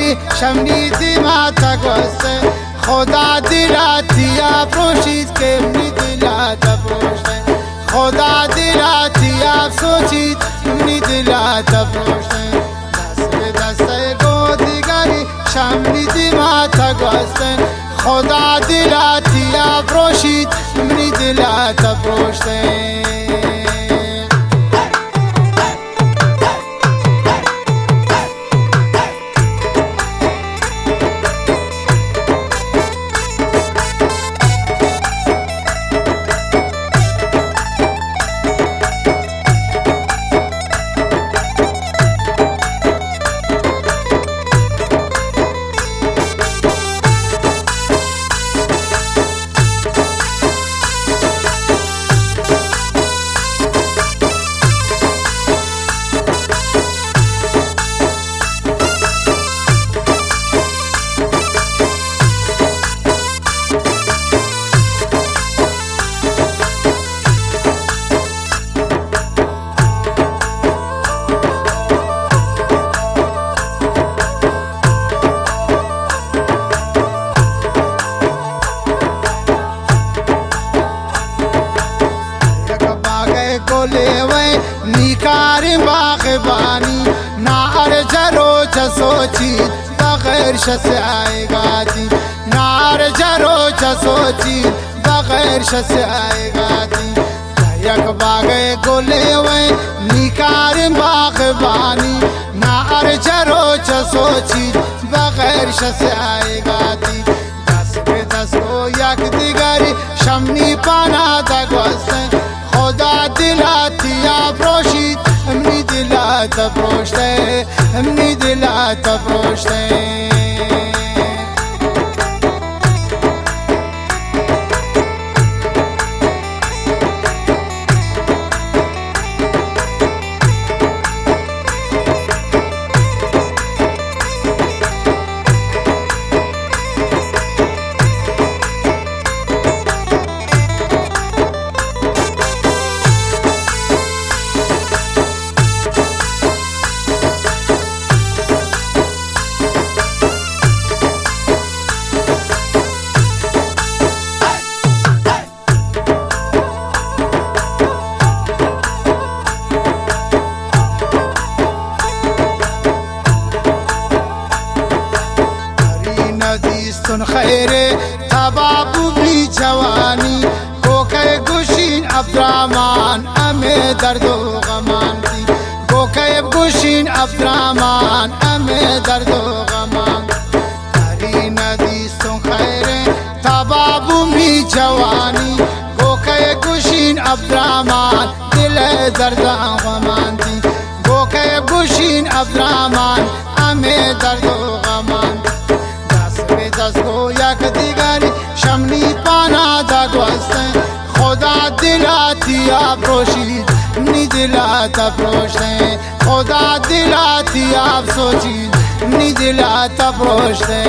دیگری شمنیدی ما تگوسته خدا دیلاتی افروشید که می دیلات افروشته خدا دیلاتی افسوچید می دیلات افروشته دست به دست گو دیگری شمنیدی ما تگوسته خدا دیلاتی افروشید می دیلات افروشته निकारी बागबानी ना अर्जरो चसोची बगैर से आएगा जी नार जरो चसोची बगैर से आएगा जी यक बागे गोले वे निकारी बागबानी ना अर्जरो चसोची बगैर से आएगा जी दस पे दस को यक दिगरी शमनी पाना दगवस्ते خدا دیلاتی افروشید می دیلات افروشته می دیلات افروشته خیره تبابو بی جوانی گوکه گوشین عبدالرحمن امه درد و غمان دی گوکه گوشین عبدالرحمن امه درد و غمان داری ندیستون خیره تبابو بی جوانی گوکه گوشین عبدالرحمن دل درد و غمان دی گوکه گوشین عبدالرحمن امه درد و غمان دست کو یک دیگری شمنی پانا دگوسته خدا دیلاتی افروشید نی دیلات افروشته خدا دیلاتی افسوچید نی دیلات افروشته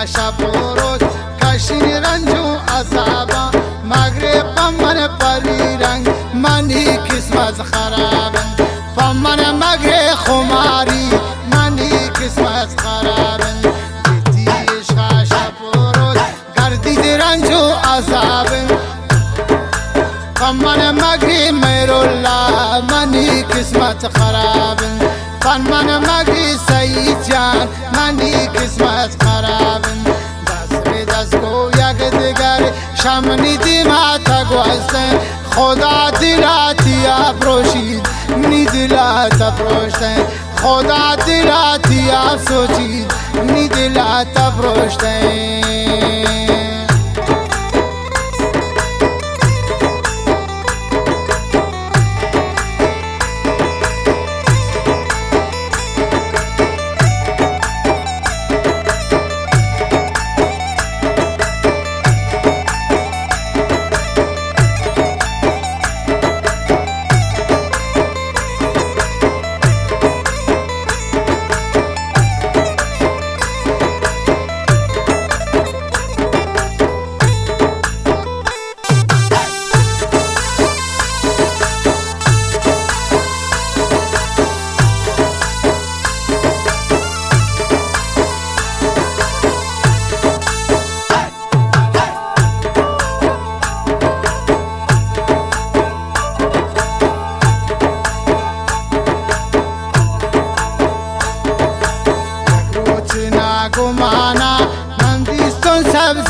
شپروز کشین رنجو عذابا مغرب پمن پری رنگ منی قسمت خرابن پمن مغرب خماری منی قسمت خرابن بیتی عشق شپروز گردید رنجو عذابن پمن مغرب میرالله منی قسمت خرابن پمن مغرب سعید جان منی قسمت خرابن دست کو یک دیگر شمنی دی ما تگوسته خدا دیلاتی افروشید نی دیلات تا پروشته خدا دلاتی افسوچی می دلا تا پروشته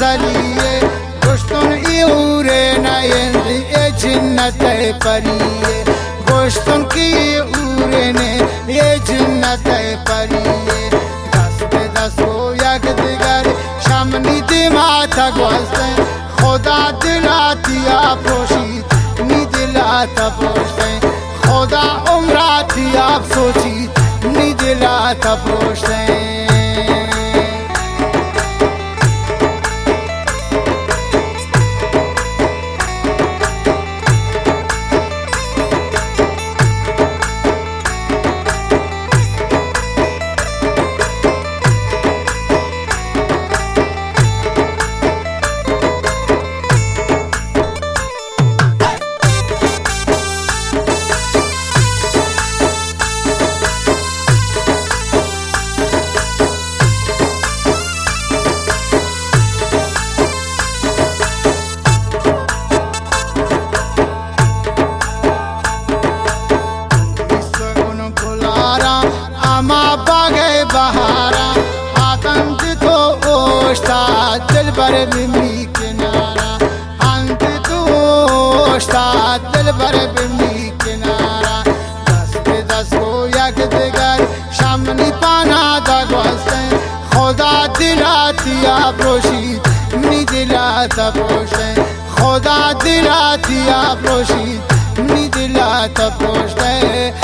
زلیه گشتون ای اوره نایندی ای جنت پریه گشتون کی اوره نه ای جنت پریه دست به دست و یک دیگر شمنی دیماتا گوزده خدا دلاتی افروشید می دلاتا پروشته خدا عمراتی افسوچید می دلاتا پروشته اما باغ بهارا آتنج تو اوشتا دل بر بمی کنارا انت تو اوشتا دل بر بمی کنارا دست به دست و یک دیگر شمنی پانا دا گوزده خدا دلاتی افروشید می دلاتا پروشته خدا دلاتی افروشید می دلاتا پروشته